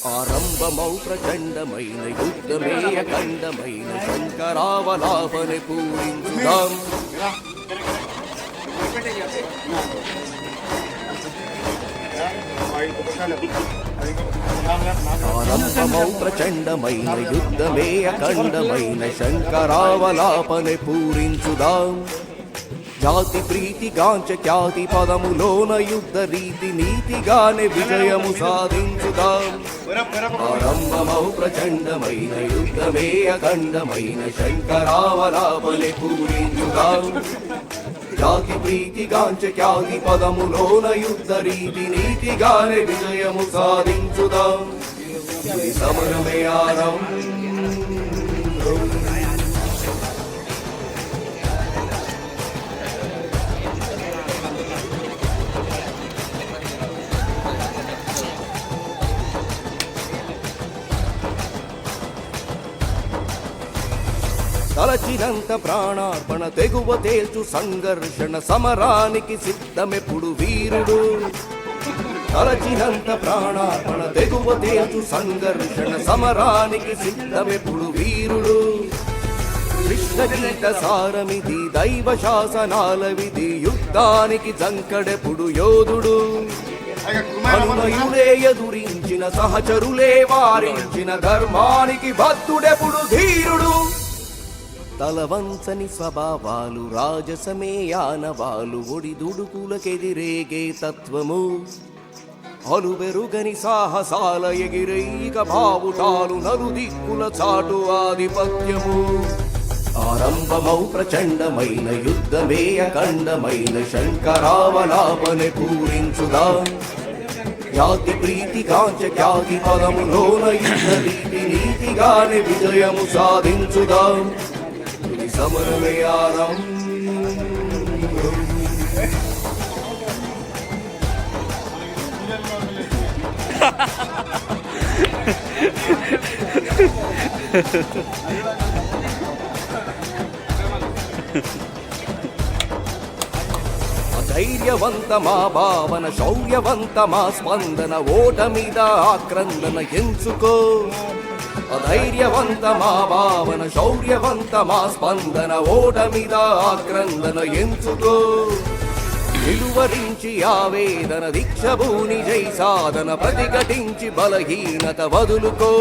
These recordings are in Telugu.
ఆరంభమౌ ప్రచండమైన యుద్ధమే అఖండమైన శంకరావలాపని పూరించుదాం. ఆరంభమౌ ప్రచండమైన యుద్ధమే అఖండమైన శంకరావలాపని పూరించుదాం. జాతి ప్రీతి గాంచ ఖ్యాతి పదములోన యుద్ధ రీతి నీతిగానే విజయము సాధించుదాం. ఆరంభమౌ ప్రచండమైన యుద్ధమే అఖండమైన శంకరావలాపని పూరించుదాం. జాతి ప్రీతి గాంచ ఖ్యాతి పదములోన యుద్ధ రీతి నీతిగానే విజయము సాధించుదాం. సమరమే ఆరంభం. తలచినంత ప్రాణార్పణ తెగువ తేల్చు సంఘర్షణ సమరానికి సిద్ధమెప్పుడు వీరుడు. తలచినంత ప్రాణార్పణ తెగువ తేల్చు సంఘర్షణ సమరానికి సిద్ధమెప్పుడు వీరుడు. కృష్ణ గీత సారమిది దైవ శాసనాల విధి యుద్ధానికి జంకడెప్పుడు యోధుడు. అనునయులే ఎదురించిన సహచరులే వారించిన ధర్మానికి భక్తుడెప్పుడు ధీరుడు. తలవంచని స్వభావాలు రాజసమే యానవాలు ఒడిదుడుకులకెదిరేగే తత్వము. అలుబెరుగని సాహసాల ఎగిరైక బావుటాలు నలుదిక్కుల చాటు ఆధిపత్యము. ఆరంభమౌ ప్రచండమైన యుద్ధమే అఖండమైన శంకరావలాపని పూరించుదాం. జాతి ప్రీతి కాంచ ఖ్యాతి పదములోన యుద్ధ రీతి నీతిగానే విజయము సాధించుదాం. సమరమే ఆరంభం. ధైర్యవంతమా భావన శౌర్యవంతమా స్పందన ఓటమిద ఆక్రందన ఎంచుకో. అధైర్యవంతమా భావన శౌర్యవంతమా స్పందన ఓటమిద ఆక్రందన ఎంచుకో. నిలువరించి ఆవేదన దీక్షభూని జై సాధన ప్రతిఘటించి బలహీనత వదులుకో.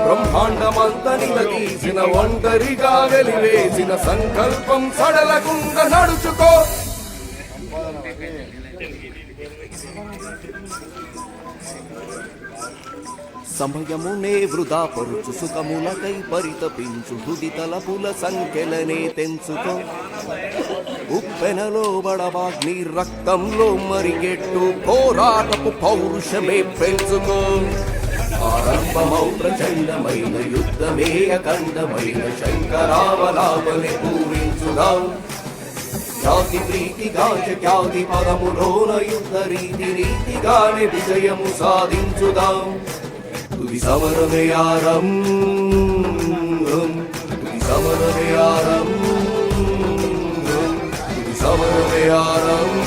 బ్రహ్మాండమంత నిలదీసిన ఒంటరిగా వెలివేసిన సంకల్పం సడలకుండా నడుచుకో. సమయమునే వృధా పరుచు సుఖములకై పరితపించు హృది తలపుల సంఖ్యలనే తెంచుకో. ఉప్పెనలో బడవాగ్ని రక్తంలో మరిగెట్టు పోరాటపు పౌరుషమే పెంచుకో. ఆరంభమౌ ప్రచండమైన యుద్ధమే అఖండమైన శంకరావలాపని పూరించుదాం. జాతి ప్రీతి గాంచ ఖ్యాతి పదములోన యుద్ధ రీతి నీతిగానే విజయము సాధించుదాం. తుది సమరమే ఆరంభం. తుది సమరమే ఆరంభం. తుది సమరమే ఆరంభం.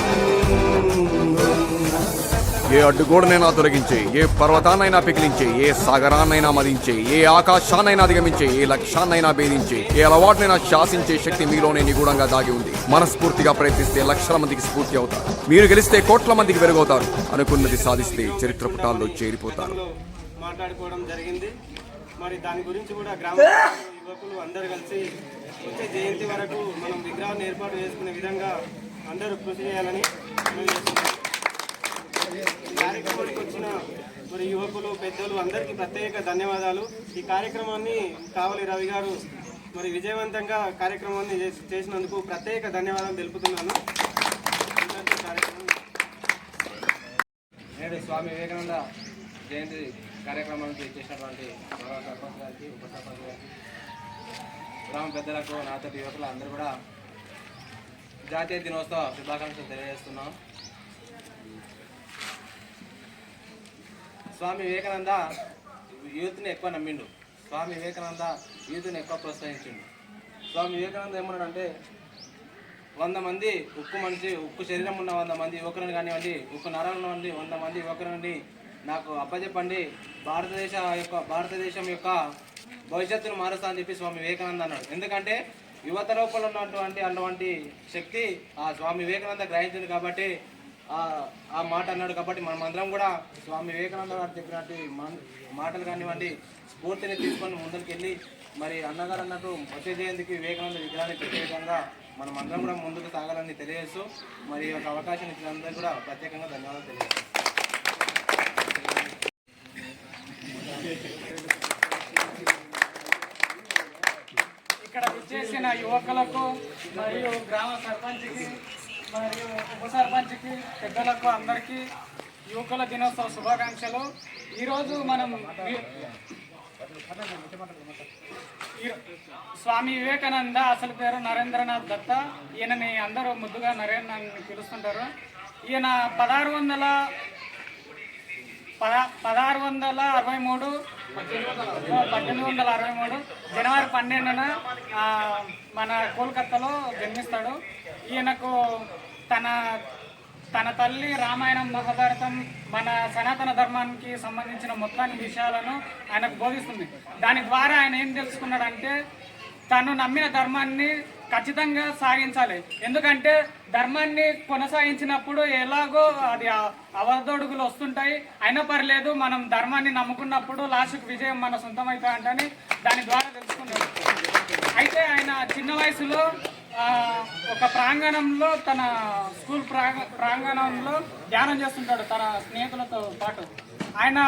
ఏ అడ్డుగోడనైనా తొలగించే, ఏ పర్వతాన్నైనా పికిలించే, ఏ సాగరాన్నైనా మదించే, ఏ ఆకాశాన్నైనా అధిగమించే, ఏ లక్ష్యాన్నైనా భేదించే, ఏ అలవాటునైనా శాసించే శక్తి మీలోనే నిగూఢంగా దాగి ఉంది. మనస్ఫూర్తిగా ప్రయత్నిస్తే లక్షల మందికి స్ఫూర్తి అవుతారు. మీరు గెలిస్తే కోట్ల మందికి వెలుగవుతారు. అనుకున్నది సాధిస్తే చరిత్ర పుటాల్లో చేరిపోతారు. మాట్లాడుకోవడం జరిగింది. మరి దాని గురించి కూడా గ్రామ యువకులు అందరూ కలిసి వచ్చే జయంతి వరకు మనం విగ్రహాన్ని ఏర్పాటు చేసుకునే విధంగా అందరూ కృషి చేయాలని కార్యక్రమానికి వచ్చిన మరి యువకులు పెద్దలు అందరికీ ప్రత్యేక ధన్యవాదాలు. ఈ కార్యక్రమాన్ని కావలి రవి గారు మరి విజయవంతంగా కార్యక్రమాన్ని చేసినందుకు ప్రత్యేక ధన్యవాదాలు తెలుపుతున్నాను. నేడు స్వామి వివేకానంద జయంతి కార్యక్రమానికి చేసినటువంటి గౌరవ సర్పంచ్ గారికి, ఉప సర్పంచ్ గారికి, గ్రామ పెద్దలకు, నాతోటి యువకులు అందరూ కూడా జాతీయ దినోత్సవ శుభాకాంక్షలు తెలియజేస్తున్నాం. స్వామి వివేకానంద యూత్ని ఎక్కువ నమ్మిండు. స్వామి వివేకానంద యూత్ని ఎక్కువ ప్రోత్సహించిండు. స్వామి వివేకానంద ఏమన్నాడంటే 100 మంది ఉక్కు శరీరం ఉన్న 100 మంది యువకులను కానివ్వండి, ఉక్కు నరాలు ఉన్న 100 మంది యువకులని నాకు అప్పచెప్పండి, భారతదేశం యొక్క భవిష్యత్తును మారుస్తా అని చెప్పి స్వామి వివేకానంద అన్నాడు. ఎందుకంటే యువత లోపల అటువంటి శక్తి ఆ స్వామి వివేకానంద గ్రహించింది కాబట్టి ఆ మాట అన్నాడు. కాబట్టి మనమందరం కూడా స్వామి వివేకానంద గారు చెప్పినట్టు మాటలు కానివ్వండి స్ఫూర్తిని తీసుకొని ముందుకు వెళ్ళి మరి అన్నగారు అన్నట్టు వచ్చే జయంతికి వివేకానంద విగ్రహాన్ని పెట్టే విధంగా మనం అందరం కూడా ముందుకు సాగాలని తెలియజేస్తూ మరి ఒక అవకాశం ఇచ్చినందుకు కూడా ప్రత్యేకంగా ధన్యవాదాలు తెలియజేస్తాం. ఇక్కడ విచ్చేసిన యువకులకు మరియు గ్రామ సర్పంచ్కి మరియు ఉప సర్పంచ్కి పెద్దలకు అందరికీ యువకుల దినోత్సవ శుభాకాంక్షలు. ఈరోజు మనం స్వామి వివేకానంద అసలు పేరు నరేంద్రనాథ్ దత్త. ఈయనని అందరూ ముద్దుగా నరేంద్ర అని పిలుస్తుంటారు. ఈయన 1863 జనవరి 12న మన కోల్కతాలో జన్మిస్తాడు. ఈయనకు తన తల్లి రామాయణం, మహాభారతం, మన సనాతన ధర్మానికి సంబంధించిన మొత్తాన్ని విషయాలను ఆయనకు బోధిస్తుంది. దాని ద్వారా ఆయన ఏం తెలుసుకున్నాడంటే తను నమ్మిన ధర్మాన్ని ఖచ్చితంగా సాగించాలి. ఎందుకంటే ధర్మాన్ని కొనసాగించినప్పుడు ఎలాగో అది అవదొడుగులు వస్తుంటాయి, అయినా పర్లేదు మనం ధర్మాన్ని నమ్ముకున్నప్పుడు లాస్ట్కి విజయం మన సొంతమవుతా అంటని దాని ద్వారా తెలుసుకున్నాడు. అయితే ఆయన చిన్న వయసులో ఒక ప్రాంగణంలో తన స్కూల్ ప్రాంగణంలో ధ్యానం చేస్తుంటాడు తన స్నేహితులతో పాటు. ఆయన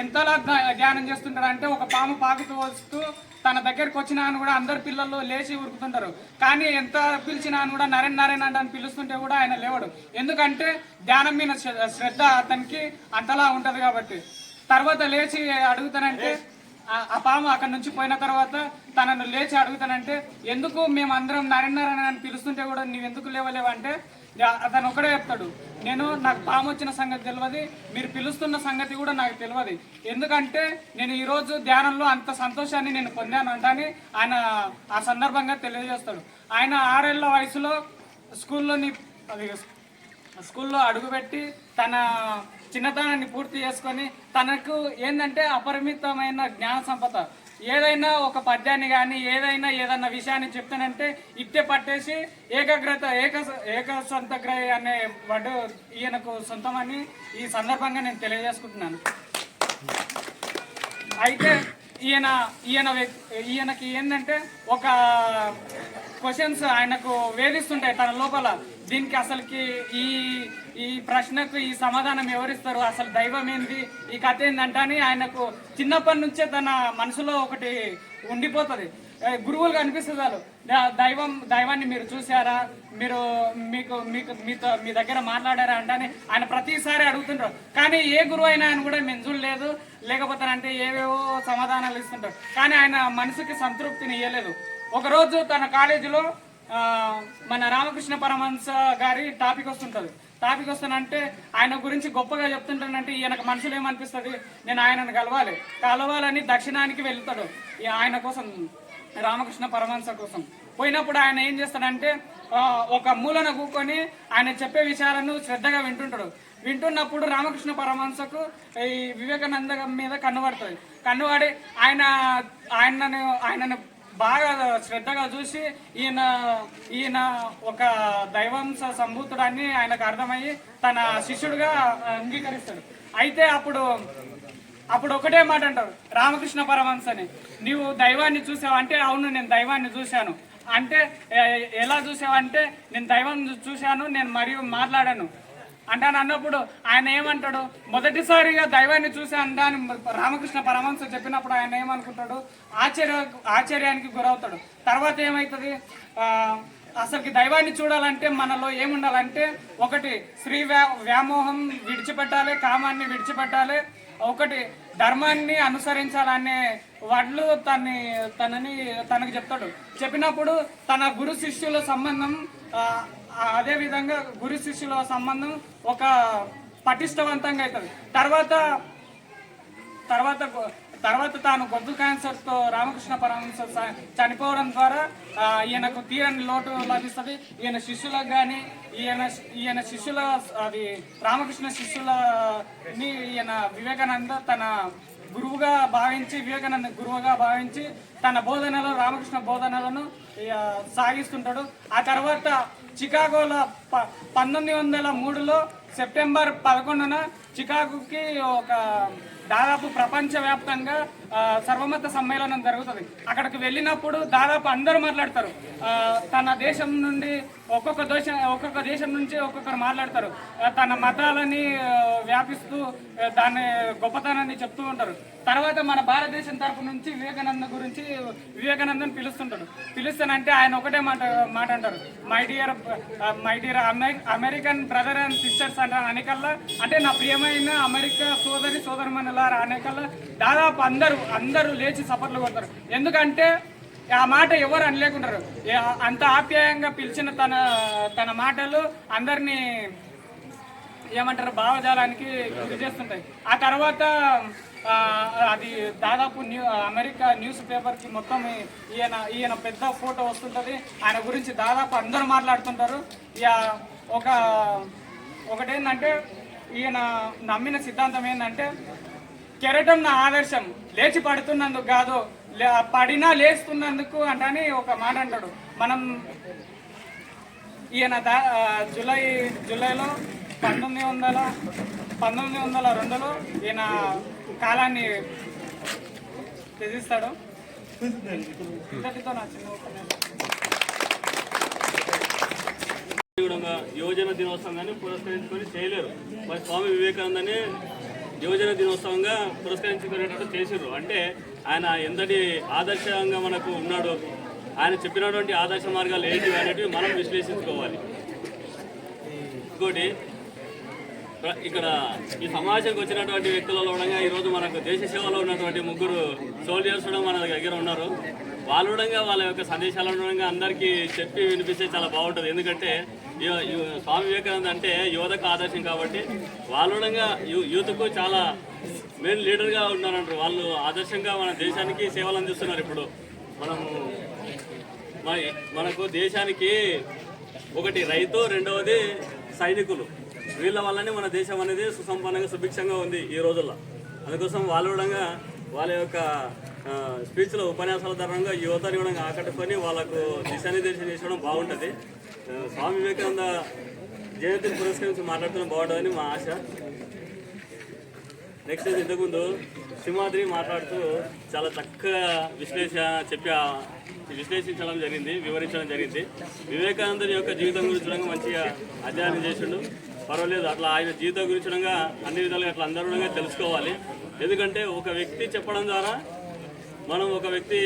ఎంతలా ధ్యానం చేస్తుంటాడు అంటే ఒక పాము పాకుతూ వస్తూ తన దగ్గరికి వచ్చినా అని కూడా అందరు పిల్లలు లేచి ఉరుకుతుంటారు. కానీ ఎంత పిలిచినా అని కూడా నరేన్ నరేన్ అని పిలుస్తుంటే కూడా ఆయన లేవడు. ఎందుకంటే ధ్యానం మీద శ్రద్ధ అతనికి అంతలా ఉంటుంది కాబట్టి. తర్వాత లేచి అడుగుతానంటే ఆ పాము అక్కడి నుంచి పోయిన తర్వాత తనను లేచి అడుగుతానంటే ఎందుకు మేము అందరం నరేన్ నరేన్ అని పిలుస్తుంటే కూడా నీవెందుకు లేవలేవంటే అతను ఒకడే చెప్తాడు, నాకు పాము వచ్చిన సంగతి తెలియదు, మీరు పిలుస్తున్న సంగతి కూడా నాకు తెలియదు. ఎందుకంటే నేను ఈరోజు ధ్యానంలో అంత సంతోషాన్ని నేను పొందాను అంటని ఆయన ఆ సందర్భంగా తెలియజేస్తాడు. ఆయన 6 ఏళ్ల వయసులో స్కూల్లో అడుగుపెట్టి తన చిన్నతనాన్ని పూర్తి చేసుకొని తనకు ఏంటంటే అపరిమితమైన జ్ఞాన సంపద. ఏదైనా ఒక పద్యాన్ని కానీ ఏదైనా విషయాన్ని చెప్తానంటే ఇట్టే పట్టేసి ఏకసంతగ్రహ అనే వర్డ్ ఈయనకు సొంతమని ఈ సందర్భంగా నేను తెలియజేసుకుంటున్నాను. అయితే ఈయనకి ఏంటంటే ఒక క్వశ్చన్స్ ఆయనకు వేధిస్తుంటాయి తన లోపల. దీనికి అసలుకి ఈ ప్రశ్నకు ఈ సమాధానం ఎవరిస్తారు, అసలు దైవం ఏంది, ఈ కథ ఏందంట అని ఆయనకు చిన్నప్పటి నుంచే తన మనసులో ఒకటి ఉండిపోతుంది. గురువులు కనిపిస్తుంది వాళ్ళు దైవాన్ని మీరు చూసారా, మీ దగ్గర మాట్లాడారా అంటే ఆయన ప్రతిసారి అడుగుతుంటారు. కానీ ఏ గురువు అయినా ఆయన కూడా మేము చూడలేదు, లేకపోతానంటే ఏవేవో సమాధానాలు ఇస్తుంటారు. కానీ ఆయన మనసుకి సంతృప్తిని ఇవ్వలేదు. ఒకరోజు తన కాలేజీలో మన రామకృష్ణ పరమహంస గారి టాపిక్ వస్తుందంటే ఆయన గురించి గొప్పగా చెప్తుంటానంటే ఈయనకు మనసులో ఏమనిపిస్తుంది, నేను ఆయనను కలవాలని దక్షిణానికి వెళ్తాడు ఆయన కోసం, రామకృష్ణ పరమహంస కోసం. పోయినప్పుడు ఆయన ఏం చేస్తాడంటే ఒక మూలన కూకొని ఆయన చెప్పే విషయాలను శ్రద్ధగా వింటున్నప్పుడు రామకృష్ణ పరమహంసకు ఈ వివేకానంద మీద కన్నుపడి ఆయనను బాగా శ్రద్ధగా చూసి ఈయన ఒక దైవాంశ సంభూతుడాన్ని ఆయనకు అర్థమయ్యి తన శిష్యుడిగా అంగీకరిస్తాడు. అయితే అప్పుడు ఒకటే మాట అంటారు రామకృష్ణ పరమహంసని, నీవు దైవాన్ని చూసావు అంటే అవును నేను దైవాన్ని చూశాను అంటే ఎలా చూసావంటే నేను దైవాన్ని చూశాను, నేను మరియు మాట్లాడాను అంటాను అన్నప్పుడు ఆయన ఏమంటాడు, మొదటిసారిగా దైవాన్ని చూశాను అని రామకృష్ణ పరమహంస చెప్పినప్పుడు ఆయన ఏమనుకుంటాడు, ఆశ్చర్యానికి గురవుతాడు. తర్వాత ఏమవుతుంది, అసలుకి దైవాన్ని చూడాలంటే మనలో ఏముండాలంటే ఒకటి స్త్రీ వ్యామోహం విడిచిపెట్టాలి, కామాన్ని విడిచిపెట్టాలి, ఒకటి ధర్మాన్ని అనుసరించాలనే వడ్లు తనకు చెప్తాడు. చెప్పినప్పుడు తన గురు శిష్యుల సంబంధం అదే విధంగా గురు శిష్యుల సంబంధం ఒక పటిష్టవంతంగా అవుతుంది. తర్వాత తర్వాత తాను గొంతు క్యాన్సర్తో రామకృష్ణ పరమహంస చనిపోవడం ద్వారా ఈయనకు తీరని లోటు లభిస్తుంది. ఈయన శిష్యులకు కానీ ఈయన శిష్యుల అది రామకృష్ణ శిష్యులని ఈయన వివేకానంద తన గురువుగా భావించి తన బోధనలు రామకృష్ణ బోధనలను సాగిస్తుంటాడు. ఆ తర్వాత చికాగోలో 1903లో సెప్టెంబర్ 11న చికాగోకి ఒక దాదాపు ప్రపంచవ్యాప్తంగా సర్వమత సమ్మేళనం జరుగుతుంది. అక్కడికి వెళ్ళినప్పుడు దాదాపు అందరూ మాట్లాడతారు. తన దేశం నుండి ఒక్కొక్క దేశం నుంచి ఒక్కొక్కరు మాట్లాడతారు. తన మతాలని వ్యాపిస్తూ దాని గొప్పతనాన్ని చెప్తూ ఉంటారు. తర్వాత మన భారతదేశం తరపు నుంచి వివేకానందని పిలుస్తానంటే ఆయన ఒకటే మాట అంటారు, my dear American brother and sisters అంటారు అనేకల్లా. అంటే నా ప్రియమైన అమెరికా సోదరిమణులారా అనేకల్లా దాదాపు అందరూ లేచి సపర్లు కొడతారు. ఎందుకంటే ఆ మాట ఎవరు అనలేకుంటారు. అంత ఆప్యాయంగా పిలిచిన తన మాటలు అందరినీ ఏమంటారు భావజాలానికి గురి చేస్తుంటాయి. ఆ తర్వాత అది దాదాపు అమెరికా న్యూస్ పేపర్కి మొత్తం ఈయన పెద్ద ఫోటో వస్తుంటుంది. ఆయన గురించి దాదాపు అందరూ మాట్లాడుతుంటారు. ఒకటేంటంటే ఈయన నమ్మిన సిద్ధాంతం ఏంటంటే కెరటం నా ఆదర్శం, లేచి పడుతున్నందుకు కాదు, పడినా లేస్తున్నందుకు అంటని ఒక మాట అంటాడు. మనం ఈయన జూలైలో 1902లో ఈయన కాలాన్ని త్యజిస్తాడు. ఇంతటితో నా చిన్న యువజన దినోత్సవంగానే పురస్కరించుకొని చేయలేరు. మరి స్వామి వివేకానందనే యువజన దినోత్సవంగా పురస్కరించుకునేటట్టు చేసిర్రు. అంటే ఆయన ఎంతటి ఆదర్శంగా మనకు ఉన్నాడు, ఆయన చెప్పినటువంటి ఆదర్శ మార్గాలు ఏంటివి అనేటివి మనం విశ్లేషించుకోవాలి. ఇంకోటి, ఇక్కడ ఈ సమాజంకి వచ్చినటువంటి వ్యక్తులలో ఉండగా ఈరోజు మనకు దేశ సేవలో ఉన్నటువంటి 3 సోల్జర్స్ కూడా మన దగ్గర ఉన్నారు. వాళ్ళు కూడా వాళ్ళ యొక్క సందేశాలను అందరికీ చెప్పి వినిపిస్తే చాలా బాగుంటుంది. ఎందుకంటే స్వామి వివేకానంద అంటే యువతకు ఆదర్శం కాబట్టి వాళ్ళు కూడా యూత్కు చాలా మెయిన్ లీడర్గా ఉన్నారంటారు. వాళ్ళు ఆదర్శంగా మన దేశానికి సేవలు అందిస్తున్నారు. ఇప్పుడు మనకు దేశానికి ఒకటి రైతు, రెండవది సైనికులు. వీళ్ళ వల్లనే మన దేశం అనేది సుసంపన్నంగా సుభిక్షంగా ఉంది ఈ రోజుల్లో. అందుకోసం వాళ్ళు కూడా వాళ్ళ యొక్క స్పీచ్లో ఉపన్యాసాల ధరంగా యువతని కూడా ఆకట్టుకొని వాళ్ళకు దిశానిర్దేశం చేసడం బాగుంటుంది. స్వామి వివేకానంద జయంతిని పురస్కరించి మాట్లాడుతున్న బాగుంటుందని మా ఆశ. నెక్స్ట్ ఇంతకుముందు సింహాద్రి మాట్లాడుతూ చాలా చక్కగా విశ్లేషించడం జరిగింది, వివరించడం జరిగింది. వివేకానందుని యొక్క జీవితం గురించి మంచిగా అధ్యయనం చేసిండు. పర్వాలేదు, అట్లా ఆయన జీవితం గురించి అన్ని విధాలుగా అట్లా అందరూ తెలుసుకోవాలి. ఎందుకంటే ఒక వ్యక్తి చెప్పడం ద్వారా మనం ఒక వ్యక్తి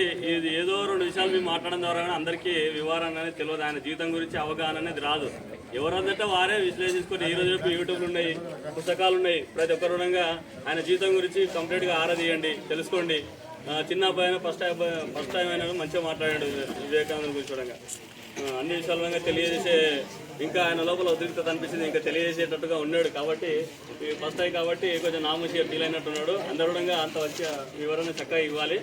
ఏదో 2 విషయాలు మేము మాట్లాడడం ద్వారా అందరికీ వివరణ అనేది తెలియదు. ఆయన జీవితం గురించి అవగాహన అనేది రాదు. ఎవరందట వారే విశ్లేషించుకొని ఈరోజు యూట్యూబ్లు ఉన్నాయి, పుస్తకాలు ఉన్నాయి. ప్రతి ఒక్కరు ఆయన జీవితం గురించి కంప్లీట్గా ఆరాధీయండి, తెలుసుకోండి. చిన్న అబ్బాయి ఫస్ట్ టైం అయినా మంచిగా మాట్లాడాడు వివేకానంద గురించి చూడంగా. అన్ని విషయాలు తెలియజేసే, ఇంకా ఆయన లోపల ఉద్రిక్తత అనిపిస్తుంది, ఇంకా తెలియజేసేటట్టుగా ఉన్నాడు. కాబట్టి ఫస్ట్ టైం కాబట్టి కొంచెం నామూషిగా ఫీల్ అయినట్టున్నాడు. అందరూ అంత వచ్చి వివరణ చక్కగా ఇవ్వాలి.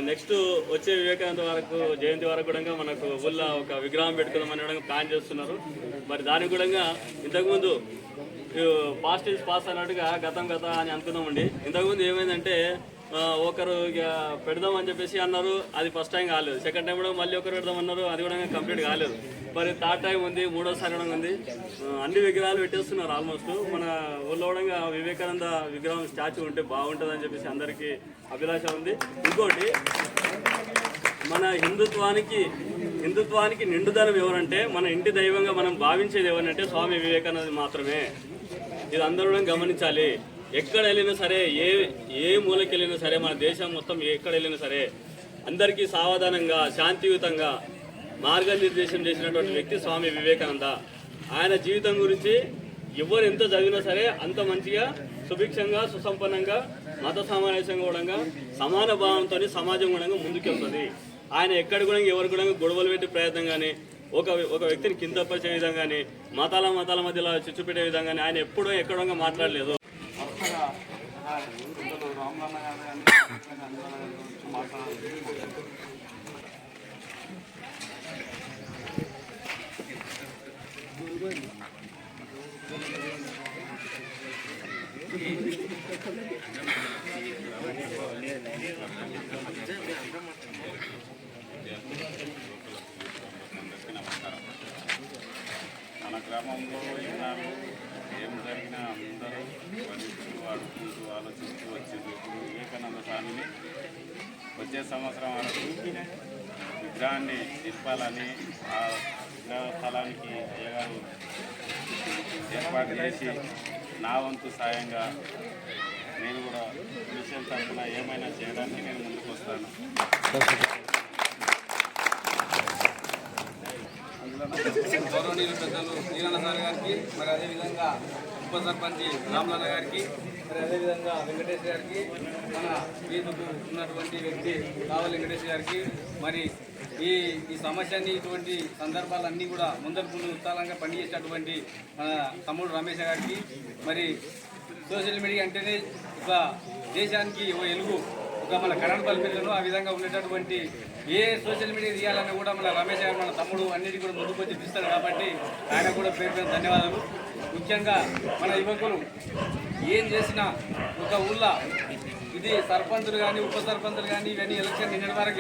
నెక్స్ట్ వచ్చే వివేకానంద వరకు జయంతి వరకు కూడా మనకు ఊళ్ళో ఒక విగ్రహం పెట్టుకుందామని ప్లాన్ చేస్తున్నారు. మరి దానికి కూడా ఇంతకుముందు పాస్ట్ ఈజ్ పాస్ అన్నట్టుగా గతం అని అనుకున్నామండి. ఇంతకుముందు ఏమైందంటే ఒకరు పెడదామని చెప్పేసి అన్నారు, అది ఫస్ట్ టైం కాలేదు. సెకండ్ టైం కూడా మళ్ళీ ఒకరు పెడదామన్నారు, అది కూడా కంప్లీట్ కాలేదు. మరి థర్డ్ టైం ఉంది, 3వసారి కూడా ఉంది. అన్ని విగ్రహాలు పెట్టేస్తున్నారు ఆల్మోస్ట్. మన ఊళ్ళో కూడా వివేకానంద విగ్రహం స్టాచ్యూ ఉంటే బాగుంటుంది అని చెప్పేసి అందరికీ అభిలాష ఉంది. ఇంకోటి, మన హిందుత్వానికి నిండుదనం ఎవరంటే, మన ఇంటి దైవంగా మనం భావించేది ఎవరంటే స్వామి వివేకానంద మాత్రమే. ఇది అందరూ గమనించాలి. ఎక్కడ వెళ్ళినా సరే, ఏ మూలకి వెళ్ళినా సరే, మన దేశం మొత్తం ఎక్కడ వెళ్ళినా సరే అందరికీ సావధానంగా శాంతియుతంగా మార్గనిర్దేశం చేసినటువంటి వ్యక్తి స్వామి వివేకానంద. ఆయన జీవితం గురించి ఎవరు ఎంత చదివినా సరే అంత మంచిగా సుభిక్షంగా సుసంపన్నంగా మత సమావేశంగా కూడా సమాన భావంతో సమాజం కూడా ముందుకెళ్తుంది. ఆయన ఎక్కడ కూడా ఎవరు కూడా గొడవలు పెట్టే ప్రయత్నం కానీ, ఒక వ్యక్తిని కిందపరిచే విధంగా కానీ, మతాల మధ్యలో చిచ్చు పెట్టే విధంగా ఆయన ఎప్పుడో ఎక్కడో మాట్లాడలేదు. రామలన్న గారు కానీ అందువల్ల గురించి మాట్లాడాలి. మన గ్రామంలో ఇన్నాళ్ళు ఏం జరిగినా అందరూ వణిస్తూ ఆడుకుంటూ ఆలోచిస్తూ వచ్చింది. ఇప్పుడు వివేకానంద స్వామిని వచ్చే సంవత్సరం వరకు విగ్రహాన్ని నింపాలని ఆ విగ్రహ స్థలానికి అయ్యగారు ఏర్పాటు చేసి నా వంతు సాయంగా నేను కూడా మిషన్ తరఫున ఏమైనా చేయడానికి నేను ముందుకు వస్తాను. గౌరవనీయులు పెద్దలు నీలన్న సార్ గారికి, మరి అదేవిధంగా ఉప సర్పంచ్ రామలన్న గారికి, మరి అదేవిధంగా వెంకటేష్ గారికి, మన వీధుకు ఉన్నటువంటి వ్యక్తి కావలి వెంకటేష్ గారికి, మరి ఈ సమస్యని ఇటువంటి సందర్భాలన్నీ కూడా ముందు ఉత్సాహంగా పనిచేసేటటువంటి మన తమ్ముడు రమేష్ గారికి, మరి సోషల్ మీడియా అంటేనే ఒక దేశానికి ఒక ఎలుగు, ఒక మన కరెంట్ బల్బిల్లను ఆ విధంగా ఉండేటటువంటి ఏ సోషల్ మీడియా తీయాలన్నా కూడా మన రమేష్ గారు మన తమ్ముడు అన్నిటి కూడా ముందుకు వచ్చి తీస్తారు కాబట్టి ఆయన కూడా పేరు ధన్యవాదాలు. ముఖ్యంగా మన యువకులు ఏం చేసినా ఒక ఊళ్ళో ఇది సర్పంచులు కానీ ఉప సర్పంచులు కానీ ఇవన్నీ ఎలక్షన్ నిన్నటి వరకు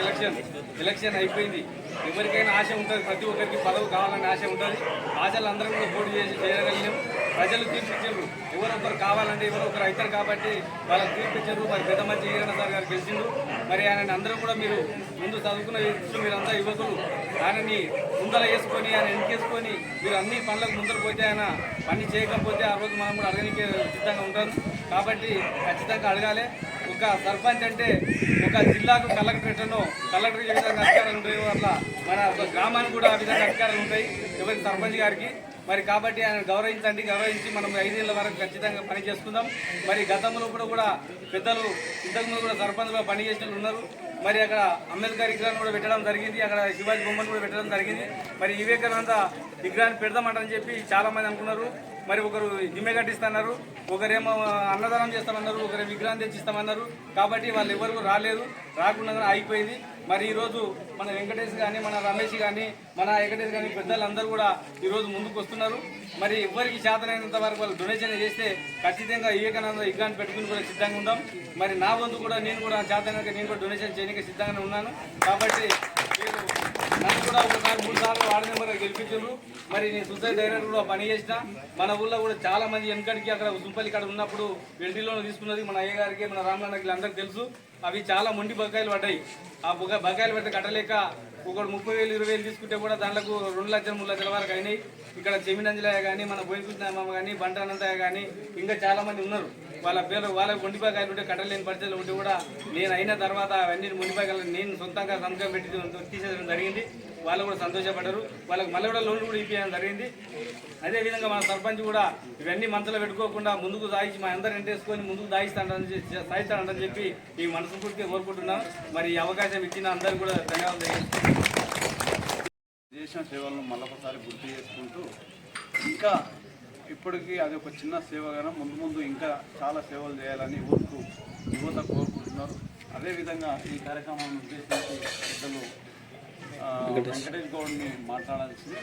ఎలక్షన్ అయిపోయింది. ఎవరికైనా ఆశ ఉంటుంది, ప్రతి ఒక్కరికి పదవి కావాలని ఆశ ఉంటుంది. ఆశలు అందరం కూడా పోటీ చేసి చేయగలిగినాం. ప్రజలు తీర్పిచ్చారు, ఎవరొకరు కావాలంటే ఎవరొకరు అవుతారు కాబట్టి వాళ్ళకి తీర్పిచ్చారు. మరి పెద్ద మంచి ఈరన్న సార్ గారు గెలిచిండు. మరి ఆయన అందరూ కూడా మీరు ముందు చదువుకున్న మీరంతా యువకులు ఆయనని ముందర వేసుకొని ఆయన వెనకేసుకొని మీరు అన్ని పనులకు ముందర పోతే ఆయన పని చేయకపోతే ఆ రోజు మనం కూడా అడగడానికి సిద్ధంగా ఉంటాం. కాబట్టి ఖచ్చితంగా అడగాలి. ఒక సర్పంచ్ అంటే ఒక జిల్లాకు కలెక్టరేట్ను కలెక్టర్ ఏ విధంగా అధికారాలు ఉంటాయో అట్లా మన ఒక గ్రామానికి కూడా ఆ విధంగా అధికారాలు ఉంటాయి ఎవరికి సర్పంచ్ గారికి. మరి కాబట్టి ఆయన గౌరవించి మనం 5 ఏళ్ల వరకు ఖచ్చితంగా పని చేసుకుందాం. మరి గతంలో కూడా పెద్దలు ఇంతకుముందు కూడా సర్పంచ్గా పనిచేసిన ఉన్నారు. మరి అక్కడ అంబేద్కర్ విగ్రహాన్ని కూడా పెట్టడం జరిగింది, అక్కడ శివాజీ బొమ్మను కూడా పెట్టడం జరిగింది. మరి వివేకానంద విగ్రహాన్ని పెడదామంటని చెప్పి చాలామంది అనుకున్నారు. మరి ఒకరు దిమ్మె కట్టిస్తున్నారు, ఒకరేమో అన్నదానం చేస్తామన్నారు, ఒకరు విగ్రహం తెచ్చిస్తామన్నారు. కాబట్టి వాళ్ళు ఎవరు రాకుండా ఆగిపోయింది. మరి ఈరోజు మన వెంకటేష్ కానీ మన రమేష్ కానీ మన వెంకటేష్ కానీ పెద్దలందరూ కూడా ఈరోజు ముందుకు వస్తున్నారు. మరి ఎవరికి చేతనైనంత వరకు వాళ్ళు డొనేషన్ చేస్తే ఖచ్చితంగా వివేకానంద విగ్రహాన్ని పెట్టుకుని కూడా సిద్ధంగా ఉందాం. మరి నా వంతు కూడా నేను కూడా చేతనైనా నేను కూడా డొనేషన్ చేయడానికి సిద్ధంగానే ఉన్నాను. కాబట్టి మీరు నన్ను కూడా ఒకసారి 3 సార్లు వార్డు మెంబర్ గెలిపించారు. మరి నేను సొసైటీ డైరెక్టర్ కూడా పని చేసిన. మన ఊళ్ళో కూడా చాలా మంది వెనకడికి అక్కడ ఉసుంపల్లి కాడ ఉన్నప్పుడు వెంటిలోనే తీసుకున్నది మన అయ్య గారికి మన రామలన్నకి అందరికీ తెలుసు. అవి చాలా మొండి బకాయిలు పడ్డాయి. ఆ బకాయిలు పడితే కట్టలేక ఒకడు 30,000 20,000 తీసుకుంటే కూడా దాంట్లో 2 లక్షలు 3 లక్షల వరకు అయినాయి. ఇక్కడ చెమినంజలయ్య కానీ మన బోయికృష్ణమ్మ కానీ బంటానంతయ్య కానీ ఇంకా చాలా మంది ఉన్నారు. వాళ్ళ మొండి బకాయిలు ఉంటే కట్టలేని పరిస్థితులు ఉంటే కూడా నేను అయిన తర్వాత అవన్నీ మొండి బకాయిలు నేను సొంతంగా సంతకం పెట్టి తీసేయడం జరిగింది. వాళ్ళు కూడా సంతోషపడ్డారు. వాళ్ళకి మళ్ళీ కూడా లోన్లు కూడా ఇప్పించడం జరిగింది. అదేవిధంగా మన సర్పంచ్ కూడా ఇవన్నీ మనసులో పెట్టుకోకుండా ముందుకు దాయించి మా అందరూ ఎంటేసుకొని ముందుకు సాయిస్తాడని చెప్పి ఈ మనసు పూర్తిగా కోరుకుంటున్నాం. మరి ఈ అవకాశం ఇచ్చిన అందరూ కూడా ధన్యవాదాలు. చేసిన సేవలను మళ్ళొకసారి గుర్తు చేసుకుంటూ ఇంకా ఇప్పటికీ అది ఒక చిన్న సేవగానే ముందు ఇంకా చాలా సేవలు చేయాలని యువత కోరుకుంటున్నారు. అదేవిధంగా ఈ కార్యక్రమాన్ని ఉద్దేశించి పెద్దలు వెంకటేష్ గౌడ్ని మాట్లాడాల్సింది